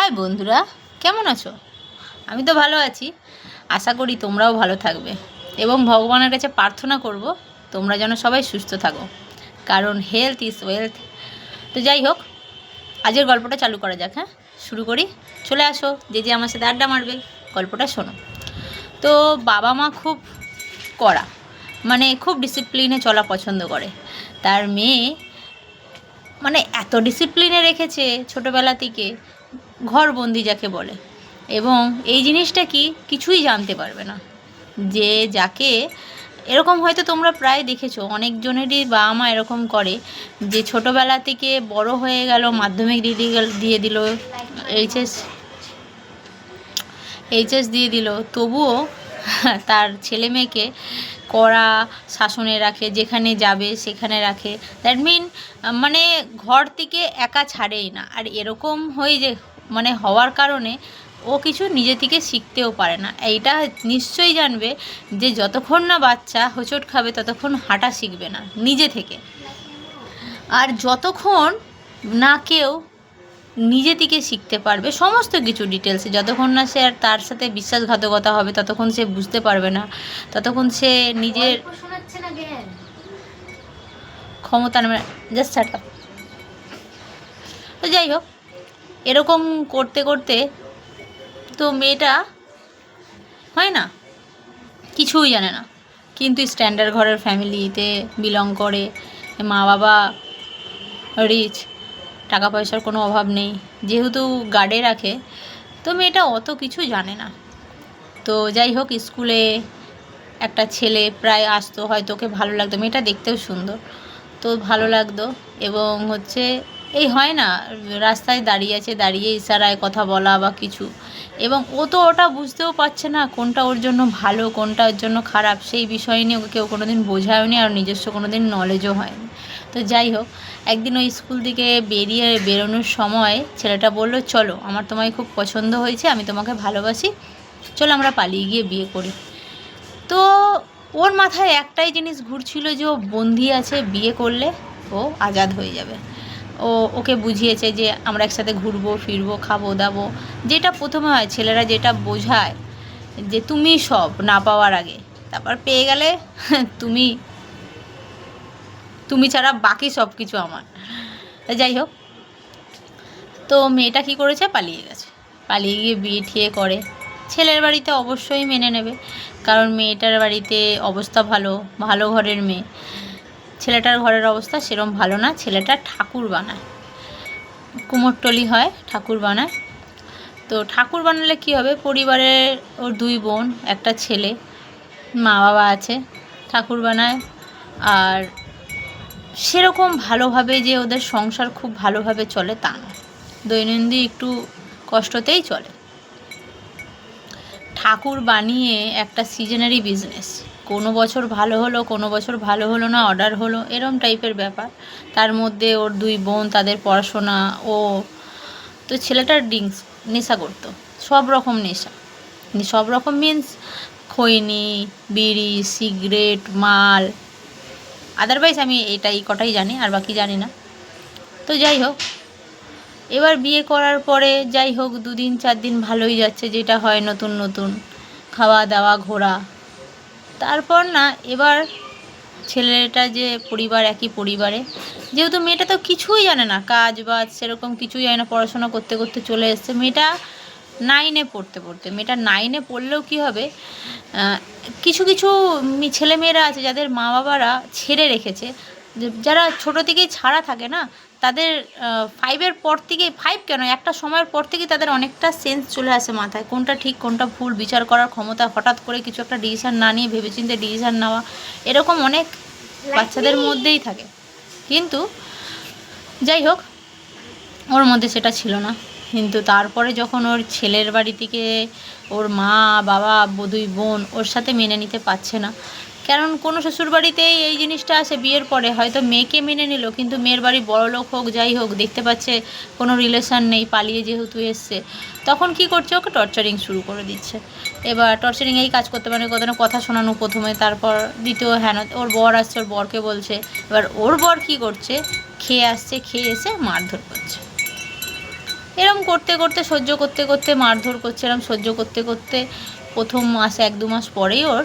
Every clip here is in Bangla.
হাই বন্ধুরা, কেমন আছো? আমি তো ভালো আছি। আশা করি তোমরাও ভালো থাকবে এবং ভগবানের কাছে প্রার্থনা করব তোমরা যেন সবাই সুস্থ থাকো, কারণ হেলথ ইজ ওয়েলথ। তো যাই হোক, আজকের গল্পটা চালু করা যাক। হ্যাঁ, শুরু করি। চলে আসো, যে যে আমার সাথে আড্ডা মারবে, গল্পটা শোনো। তো বাবা মা খুব কড়া, মানে খুব ডিসিপ্লিনে চলা পছন্দ করে। তার মেয়ে মানে এত ডিসিপ্লিনে রেখেছে ছোটোবেলা থেকে, ঘরবন্দি যাকে বলে। এবং এই জিনিসটা কি কিছুই জানতে পারবে না, যে যাকে এরকম হয়তো তোমরা প্রায় দেখেছো, অনেকজনেরই বাবা মা এরকম করে, যে ছোটোবেলা থেকে বড় হয়ে গেল, মাধ্যমিক দিয়ে দিল, এইচএস এইচএস দিয়ে দিল, তবুও তার ছেলে মেয়েকে কড়া শাসনে রাখে, যেখানে যাবে সেখানে রাখে। দ্যাট মিন মানে ঘর থেকে একা ছাড়েই না। আর এরকম হয়ে যে মানে হওয়ার কারণে ও কিছু নিজে থেকে শিখতেও পারে না। এইটা নিশ্চয়ই জানবে যে যতক্ষণ না বাচ্চা হোঁচট খাবে ততক্ষণ হাঁটা শিখবে না নিজে থেকে। আর যতক্ষণ না কেউ নিজে থেকে শিখতে পারবে সমস্ত কিছু ডিটেলসে, যতক্ষণ না সে আর তার সাথে বিশ্বাসঘাতকতা হবে ততক্ষণ সে বুঝতে পারবে না, ততক্ষণ সে নিজের ক্ষমতা নেবে। Just shut up. তো যাই হোক, এরকম করতে করতে তো মেয়েটা হয় না, কিছুই জানে না, কিন্তু স্ট্যান্ডার্ড ঘরের ফ্যামিলিতে বিলং করে, মা বাবা রিচ, টাকা পয়সার কোনো অভাব নেই, যেহেতু গার্ডে রাখে, তো মেয়েটা অত কিছু জানে না। তো যাই হোক, স্কুলে একটা ছেলে প্রায় আসতো, হয়তো ওকে ভালো লাগতো, মেয়েটা দেখতেও সুন্দর, তো ভালো লাগতো। এবং হচ্ছে এই হয় না, রাস্তায় দাঁড়িয়ে আছে, দাঁড়িয়ে ইশারায় কথা বলা বা কিছু, এবং ও তো ওটা বুঝতেও পারছে না কোনটা ওর জন্য ভালো কোনটা ওর জন্য খারাপ, সেই বিষয় নিয়ে ওকে কেউ কোনো দিন বোঝায়নি, আর নিজস্ব কোনো দিন নলেজও হয়নি। তো যাই হোক, একদিন ওই স্কুল থেকে বেরোনোর সময় ছেলেটা বলল, চলো, আমার তোমায় খুব পছন্দ হয়েছে, আমি তোমাকে ভালোবাসি, চলো আমরা পালিয়ে গিয়ে বিয়ে করি। তো ওর মাথায় একটাই জিনিস ঘুরছিল, যে ও বন্দি আছে, বিয়ে করলে ও আজাদ হয়ে যাবে। ওকে বুঝিয়েছে যে আমরা একসাথে ঘুরবো ফিরবো, খাবো দাবো, যেটা প্রথমে হয়, ছেলেরা যেটা বোঝায় যে তুমি সব না পাওয়ার আগে, তারপর পেয়ে গেলে তুমি তুমি ছাড়া বাকি সব কিছু আমার। যাই হোক, তো মেয়েটা কী করেছে, পালিয়ে গেছে, পালিয়ে গিয়ে বিয়ে ঠিয়ে করে। ছেলের বাড়িতে অবশ্যই মেনে নেবে, কারণ মেয়েটার বাড়িতে অবস্থা ভালো, ভালো ঘরের মেয়ে। ছেলেটার ঘরের অবস্থা সেরম ভালো না, ছেলেটা ঠাকুর বানায়, কুমোরটলি হয়, ঠাকুর বানায়। তো ঠাকুর বানালে কী হবে, পরিবারের ওর 2 বোন, একটা ছেলে, মা বাবা আছে, ঠাকুর বানায়। আর সেরকম ভালোভাবে যে ওদের সংসার খুব ভালোভাবে চলে তা না, দৈনন্দিন একটু কষ্টতেই চলে। ঠাকুর বানিয়ে একটা সিজনারি বিজনেস, কোনো বছর ভালো হলো, কোনো বছর ভালো হলো না, অর্ডার হলো, এরম টাইপের ব্যাপার। তার মধ্যে ওর 2 বোন, তাদের পড়াশোনা, তো ছেলেটার ড্রিঙ্কস, নেশা করতো, সব রকম নেশা, সব রকম মিন্স খৈনি, বিড়ি, সিগারেট, মাল, আদারওয়াইজ আমি এই কটাই জানি, আর বাকি জানি না। তো যাই হোক, এবার বিয়ে করার পরে যাই হোক 2 দিন 4 দিন ভালোই যাচ্ছে, যেটা হয় নতুন নতুন খাওয়া দাওয়া ঘোরা। তারপর না, এবার ছেলেটা যে পরিবার, একই পরিবারে, যেহেতু মেয়েটা তো কিছুই জানে না, কাজ বাজ সেরকম কিছুই জানে না, পড়াশোনা করতে করতে চলে এসছে। মেয়েটা 9-এ পড়তে, মেয়েটা 9-এ পড়লেও কী হবে, কিছু কিছু ছেলেমেয়েরা আছে যাদের মা বাবারা ছেড়ে রেখেছে, যারা ছোটো থেকেই ছাড়া থাকে না, তাদের 5-এর পর থেকে, 5 কেন, একটা সময়ের পর থেকে তাদের অনেকটা সেন্স চলে আসে মাথায়, কোনটা ঠিক কোনটা ভুল বিচার করার ক্ষমতা, হঠাৎ করে কিছু একটা ডিসিশান না নিয়ে ভেবেচিন্তে ডিসিশান নেওয়া, এরকম অনেক বাচ্চাদের মধ্যেই থাকে। কিন্তু যাই হোক, ওর মধ্যে সেটা ছিল না। কিন্তু তারপরে যখন ওর ছেলের বাড়ি থেকে ওর মা বাবা 2 বোন ওর সাথে মেনে নিতে পারছে না, কারণ কোনো শ্বশুরবাড়িতেই এই জিনিসটা আসে, বিয়ের পরে হয়তো মেয়েকে মেনে নিল, কিন্তু মেয়ের বাড়ি বড়লোক হোক যাই হোক, দেখতে পাচ্ছে কোনো রিলেশান নেই, পালিয়ে যেহেতু এসছে, তখন কি করছে, ওকে টর্চারিং শুরু করে দিচ্ছে। এবার টর্চারিং এই কাজ করতে পারে, কথা শোনানো প্রথমে, তারপর দ্বিতীয় হ্যাঁ, ওর বর আসছে, ওর বরকে বলছে। এবার ওর বর কী করছে, খেয়ে আসছে, খেয়ে এসে মারধর করছে। এরম করতে করতে সহ্য করতে করতে মারধর করছে, এরম সহ্য করতে করতে প্রথম মাস 1-2 মাস পরেই ওর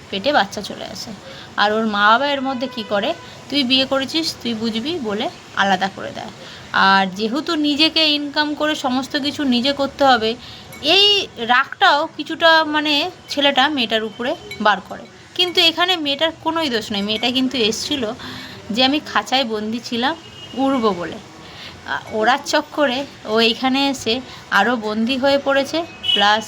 পেটে বাচ্চা চলে আসে। আর ওর মা বাবা এর মধ্যে কী করে, তুই বিয়ে করেছিস তুই বুঝবি বলে আলাদা করে দেয়। আর যেহেতু নিজেকে ইনকাম করে সমস্ত কিছু নিজে করতে হবে, এই রাগটাও কিছুটা মানে ছেলেটা মেয়েটার উপরে বার করে। কিন্তু এখানে মেয়েটার কোনোই দোষ নেই। মেয়েটা কিন্তু এসছিল যে আমি খাঁচায় বন্দি ছিলাম উড়বো বলে, ওড়ার চক্করে ও এইখানে এসে আরও বন্দি হয়ে পড়েছে। প্লাস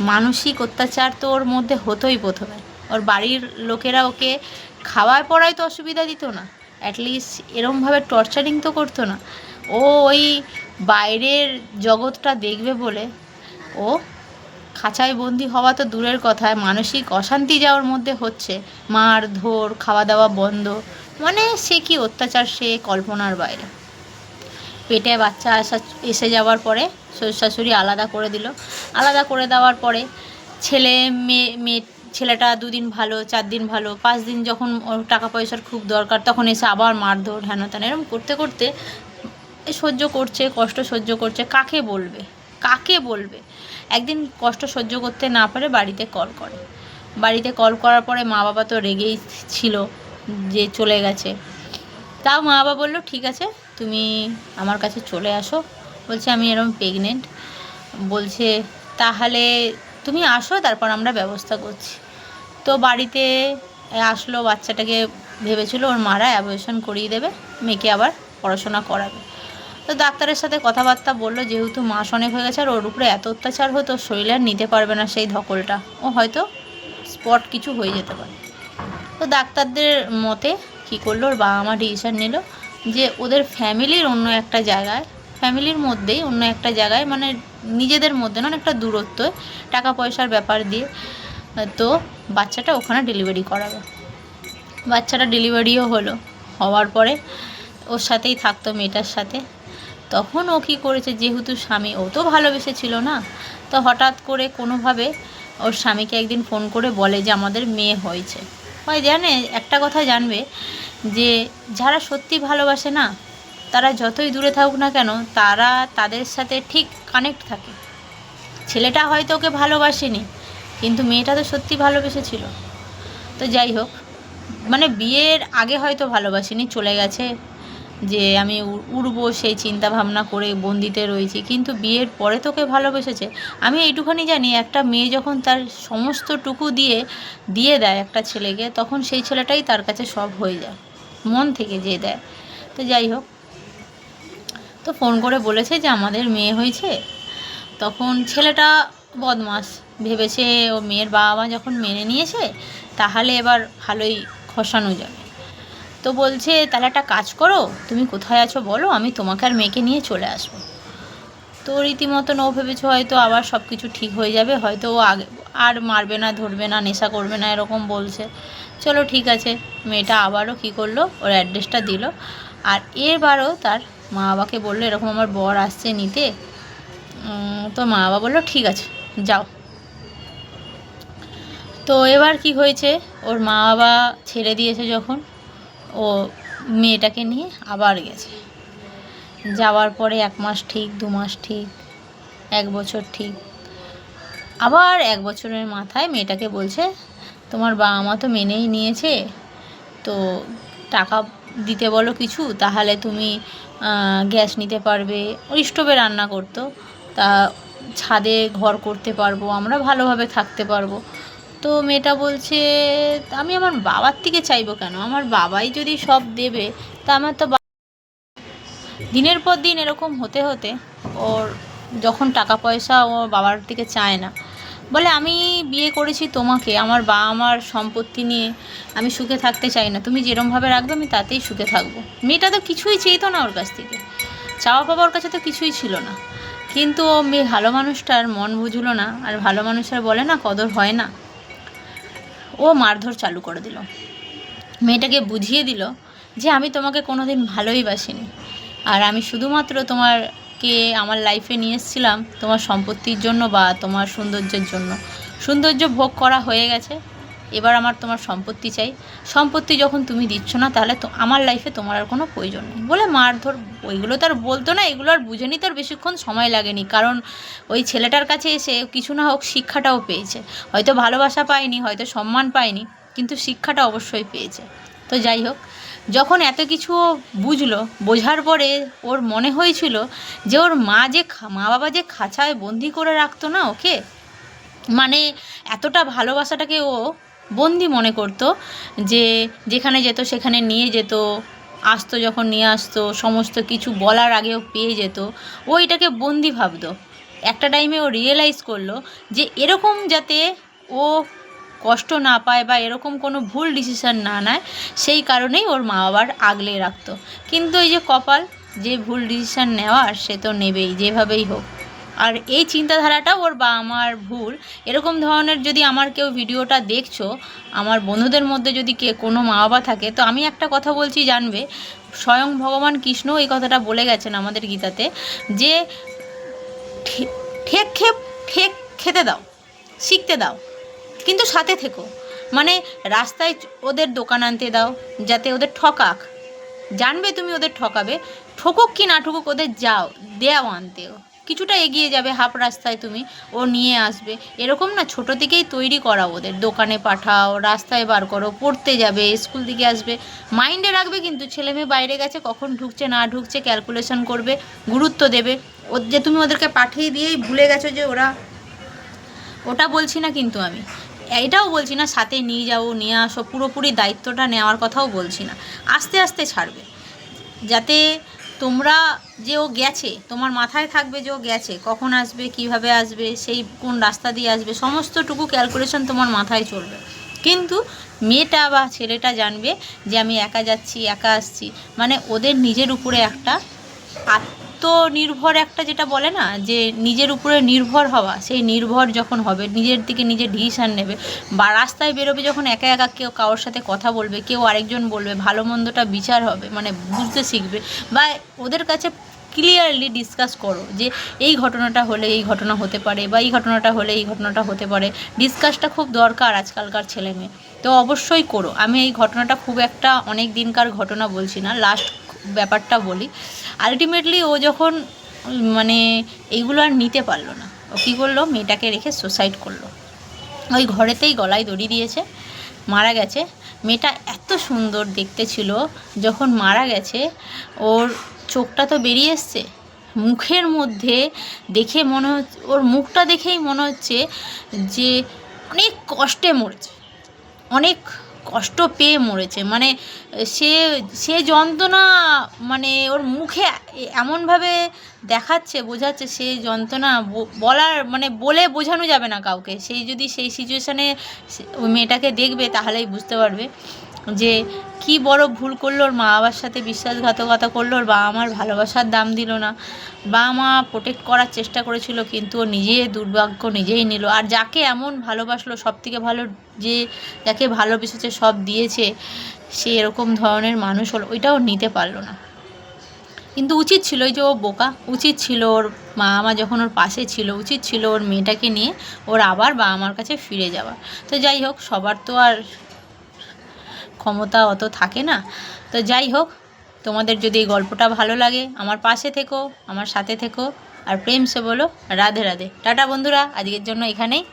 মানসিক অত্যাচার তো ওর মধ্যে হতোই প্রথমে। ওর বাড়ির লোকেরা ওকে খাওয়ায় পড়ায় তো অসুবিধা দিত না, অ্যাটলিস্ট এরমভাবে টর্চারিং তো করতো না। ও ওই বাইরের জগৎটা দেখবে বলে ও খাঁচায় বন্দি হওয়া তো দূরের কথা, মানসিক অশান্তি যাওয়ার মধ্যে হচ্ছে, মারধর, খাওয়া দাওয়া বন্ধ, মানে সে কি অত্যাচার সে কল্পনার বাইরে। পেটে বাচ্চা এসে যাওয়ার পরে শ্বশুর শাশুড়ি আলাদা করে দিল। আলাদা করে দেওয়ার পরে ছেলে মেয়ে ছেলেটা 2 দিন ভালো, 4 দিন ভালো, 5 দিন যখন ওর টাকা পয়সার খুব দরকার তখন এসে আবার মারধর হেন তেন, এরকম করতে করতে সহ্য করছে, কষ্ট সহ্য করছে। কাকে বলবে, কাকে বলবে? একদিন কষ্ট সহ্য করতে না পারে বাড়িতে কল করে। বাড়িতে কল করার পরে মা বাবা তো রেগেই ছিল যে চলে গেছে। তাও মা বাবা বললো ঠিক আছে তুমি আমার কাছে চলে আসো। বলছে আমি এরকম প্রেগনেন্ট। বলছে তাহলে তুমি আসো, তারপর আমরা ব্যবস্থা করছি। তো বাড়িতে আসলো, বাচ্চাটাকে ভেবেছিল ওর মারা অ্যাবর্শন করিয়ে দেবে, মেয়েকে আবার পড়াশোনা করাবে। তো ডাক্তারের সাথে কথাবার্তা বললো, যেহেতু মাস অনেক হয়ে গেছে আর ওর উপরে এত অত্যাচার হতো, শরীরে আর নিতে পারবে না সেই ধকলটা, ও হয়তো স্পট কিছু হয়ে যেতে পারে। তো ডাক্তারদের মতে কী করলো, ওর বাবা মা ডিসিশন নিল যে ওদের ফ্যামিলির অন্য একটা জায়গায়, ফ্যামিলির মধ্যেই অন্য একটা জায়গায়, মানে নিজেদের মধ্যে না, একটা দূরত্ব, টাকা পয়সার ব্যাপার দিয়ে তো বাচ্চাটা ওখানে ডেলিভারি করাবে। বাচ্চাটা ডেলিভারিও হলো। হওয়ার পরে ওর সাথেই থাকতো, মেয়েটার সাথে। তখন ও কী করেছে, যেহেতু স্বামী, ও তো ভালোবেসেছিল না, তো হঠাৎ করে কোনোভাবে ওর স্বামীকে একদিন ফোন করে বলে যে আমাদের মেয়ে হয়েছে। হয় জানে, একটা কথা জানবে যে যারা সত্যি ভালোবাসে না, তারা যতই দূরে থাকুক না কেন, তারা তাদের সাথে ঠিক কানেক্ট থাকে। ছেলেটা হয়তো ওকে ভালোবাসেনি, কিন্তু মেয়েটা তো সত্যি ভালোবেসেছিল। তো যাই হোক, মানে বিয়ের আগে হয়তো ভালোবাসিনি, চলে গেছে যে আমি উড়বো সেই চিন্তা ভাবনা করে বন্দিতে রয়েছি, কিন্তু বিয়ের পরে তোকে ভালোবেসেছে। আমি এইটুখানি জানি, একটা মেয়ে যখন তার সমস্তটুকু দিয়ে দেয় একটা ছেলেকে, তখন সেই ছেলেটাই তার কাছে সব হয়ে যায়, মন থেকে যে দেয়। তো যাই হোক, তো ফোন করে বলেছে যে আমাদের মেয়ে হয়েছে। তখন ছেলেটা বদমাস, ভেবেছে ও মেয়ের বাবা মা যখন মেনে নিয়েছে তাহলে এবার ভালোই খসানো যাবে। তো বলছে তাহলে একটা কাজ করো, তুমি কোথায় আছো বলো, আমি তোমাকে আর মেয়েকে নিয়ে চলে আসবো। তো রীতিমতন ও ভেবেছে হয়তো আবার সব কিছু ঠিক হয়ে যাবে, হয়তো ও আগে আর মারবে না, ধরবে না, নেশা করবে না, এরকম বলছে। চলো ঠিক আছে। মেয়েটা আবারও কী করলো, ওর অ্যাড্রেসটা দিল। আর এবারও তার মা বাবাকে বললো এরকম আমার বর আসছে নিতে। তো মা বাবা বললো ঠিক আছে যাও। তো এবার কি হয়েছে, ওর মা বাবা ছেড়ে দিয়েছে যখন, ও মেয়েটাকে নিয়ে আবার গেছে। যাওয়ার পরে 1 মাস ঠিক, 2 মাস ঠিক, 1 বছর ঠিক, আবার 1 বছরের মাথায় মেয়েটাকে বলছে তোমার বাবা মা তো মেনেই নিয়েছে, তো টাকা দিতে বলো কিছু, তাহলে তুমি গ্যাস নিতে পারবে। ওই স্টোভে রান্না করতো, তা ছাদে ঘর করতে পারবো, আমরা ভালোভাবে থাকতে পারবো। তো মেয়েটা বলছে আমি আমার বাবার থেকে চাইবো কেন, আমার বাবাই যদি সব দেবে, তা আমার তো। দিনের পর দিন এরকম হতে হতে ওর যখন টাকা পয়সা ও বাবার থেকে চায় না, বলে আমি বিয়ে করেছি তোমাকে, আমার বাবা আমার সম্পত্তি নিয়ে আমি সুখে থাকতে চাই না, তুমি যেরমভাবে রাখবে আমি তাতেই সুখে থাকবো। মেয়েটা তো কিছুই চেয়েতো না ওর কাছ থেকে, চাওয়া পাওয়া ওর কাছে তো কিছুই ছিল না। কিন্তু ও মেয়ে ভালো মানুষটার মন বুঝলো না, আর ভালো মানুষের বলে না কদর হয় না। ও মারধর চালু করে দিল, মেয়েটাকে বুঝিয়ে দিল যে আমি তোমাকে কোনোদিন ভালোই বাসিনি, আর আমি শুধুমাত্র তোমাকে আমার লাইফে নিয়ে এসেছিলাম তোমার সম্পত্তির জন্য বা তোমার সৌন্দর্যের জন্য। সৌন্দর্য ভোগ করা হয়ে গেছে, এবার আমার তোমার সম্পত্তি চাই, সম্পত্তি যখন তুমি দিচ্ছ না তাহলে তো আমার লাইফে তোমার আর কোনো প্রয়োজন নেই বলে মারধর। ওইগুলো তো আর বলতো না, এগুলো আর বুঝে নিতে আর বেশিক্ষণ সময় লাগেনি, কারণ ওই ছেলেটার কাছে এসে কিছু না হোক শিক্ষাটাও পেয়েছে। হয়তো ভালোবাসা পায়নি, হয়তো সম্মান পায়নি, কিন্তু শিক্ষাটা অবশ্যই পেয়েছে। তো যাই হোক, যখন এত কিছু বুঝলো, বোঝার পরে ওর মনে হয়েছিল যে ওর মা বাবা যে খাঁচায় বন্দি করে রাখতো না ওকে, মানে এতটা ভালোবাসাটাকে ও বন্দি মনে করতো, যে যেখানে যেত সেখানে নিয়ে যেত, আসতো যখন নিয়ে আসতো, সমস্ত কিছু বলার আগেও পেয়ে যেত, ও এটাকে বন্দি ভাবতো। একটা টাইমে ও রিয়েলাইজ করলো যে এরকম যাতে ও কষ্ট না পায় বা এরকম কোনো ভুল ডিসিশান না নেয়, সেই কারণেই ওর মা বাবার আগলে রাখতো। কিন্তু এই যে কপাল, যে ভুল ডিসিশান নেওয়ার সে তো নেবেই যেভাবেই হোক। আর এই চিন্তাধারাটা ওর বাবা মার ভুল। এরকম ধরনের যদি আমার কেউ ভিডিওটা দেখছো, আমার বন্ধুদের মধ্যে যদি কোনো মা বাবা থাকে, তো আমি একটা কথা বলছি জানবে, স্বয়ং ভগবান কৃষ্ণ এই কথাটা বলে গেছেন আমাদের গীতাতে, যে ঠেক খেতে দাও, শিখতে দাও, কিন্তু সাথে থেকো। মানে রাস্তায় ওদের দোকান আনতে দাও, যাতে ওদের ঠকাক, জানবে তুমি ওদের ঠকাবে, ঠকুক কি না ঠকুক ওদের দেও আনতেও, কিছুটা এগিয়ে যাবে, হাফ রাস্তায় তুমি ও নিয়ে আসবে। এরকম না, ছোটো থেকেই তৈরি করাও, ওদের দোকানে পাঠাও, রাস্তায় বার করো, পড়তে যাবে, স্কুল থেকে আসবে, মাইন্ডে রাখবে কিন্তু ছেলে মেয়ে বাইরে গেছে, কখন ঢুকছে না ঢুকছে ক্যালকুলেশন করবে, গুরুত্ব দেবে। যে তুমি ওদেরকে পাঠিয়ে দিয়েই ভুলে গেছো যে ওটা বলছি না, কিন্তু আমি এটাও বলছি না সাথে নিয়ে যাও নিয়ে আসো, পুরোপুরি দায়িত্বটা নেওয়ার কথাও বলছি না, আস্তে আস্তে ছাড়বে, যাতে তোমরা যে ও গেছে তোমার মাথায় থাকবে, যে ও গেছে, কখন আসবে, কিভাবে আসবে, সেই কোন রাস্তা দিয়ে আসবে, সমস্তটুকু ক্যালকুলেশন তোমার মাথায় চলবে। কিন্তু মেয়েটা বা ছেলেটা জানবে যে আমি একা যাচ্ছি, একা আসছি, মানে ওদের নিজের উপরে একটা আত্মনির্ভর, একটা যেটা বলে না, যে নিজের উপরে নির্ভর হওয়া, সেই নির্ভর যখন হবে, নিজের দিকে নিজে ডিসিশান নেবে, বা রাস্তায় বেরোবে যখন একা একা, কেউ কারোর সাথে কথা বলবে, কেউ আরেকজন বলবে, ভালো মন্দটা বিচার হবে, মানে বুঝতে শিখবে, বা ওদের কাছে ক্লিয়ারলি ডিসকাস করো যে এই ঘটনাটা হলে এই ঘটনা হতে পারে, বা এই ঘটনাটা হলে এই ঘটনাটা হতে পারে। ডিসকাসটা খুব দরকার আজকালকার ছেলে মেয়ে, তো অবশ্যই করো। আমি এই ঘটনাটা খুব একটা অনেক দিনকার ঘটনা বলছি না, লাস্ট ব্যাপারটা বলি। আলটিমেটলি ও যখন মানে এইগুলো আর নিতে পারলো না, ও কী করলো, মেয়েটাকে রেখে সুসাইড করলো। ওই ঘরেতেই গলায় দড়ি দিয়েছে, মারা গেছে। মেয়েটা এত সুন্দর দেখতে ছিল, যখন মারা গেছে ওর চোখটা তো বেরিয়ে এসছে, মুখের মধ্যে দেখে মনে হচ্ছে, ওর মুখটা দেখেই মনে হচ্ছে যে অনেক কষ্টে মরেছে, অনেক কষ্ট পেয়ে মরেছে, মানে সে সে যন্ত্রণা, মানে ওর মুখে এমনভাবে দেখাচ্ছে, বোঝাচ্ছে, সে যন্ত্রণা বলার, মানে বলে বোঝানো যাবে না কাউকে। সেই যদি সেই সিচুয়েশানে ওই মেয়েটাকে দেখবে তাহলেই বুঝতে পারবে যে কি বড় ভুল করলো, ওর মা বাবার সাথে বিশ্বাসঘাতকতা করলো, ওর বাবা মার ভালোবাসার দাম দিল না, বাবা মা প্রোটেক্ট করার চেষ্টা করেছিল, কিন্তু ও নিজে দুর্ভাগ্য নিজেই নিল। আর যাকে এমন ভালোবাসলো, সবথেকে ভালো, যে যাকে ভালোবেসেছে, সব দিয়েছে, সে এরকম ধরনের মানুষ হলো, ওইটাও নিতে পারলো না। কিন্তু উচিত ছিল, ওই যে ও বোকা, উচিত ছিল ওর মা যখন ওর পাশে ছিল, উচিত ছিল ওর মেয়েটাকে নিয়ে ওর আবার বাবা মার কাছে ফিরে যাওয়া। তো যাই হোক, সবার তো আর ক্ষমতা অত থাকে না। তো যাই হোক, তোমাদের যদি এই গল্পটা ভালো লাগে, আমার পাশে থেকো, আমার সাথে থেকো, আর প্রেম সে বলো রাধে রাধে। টাটা বন্ধুরা, আজকের জন্য এখানেই।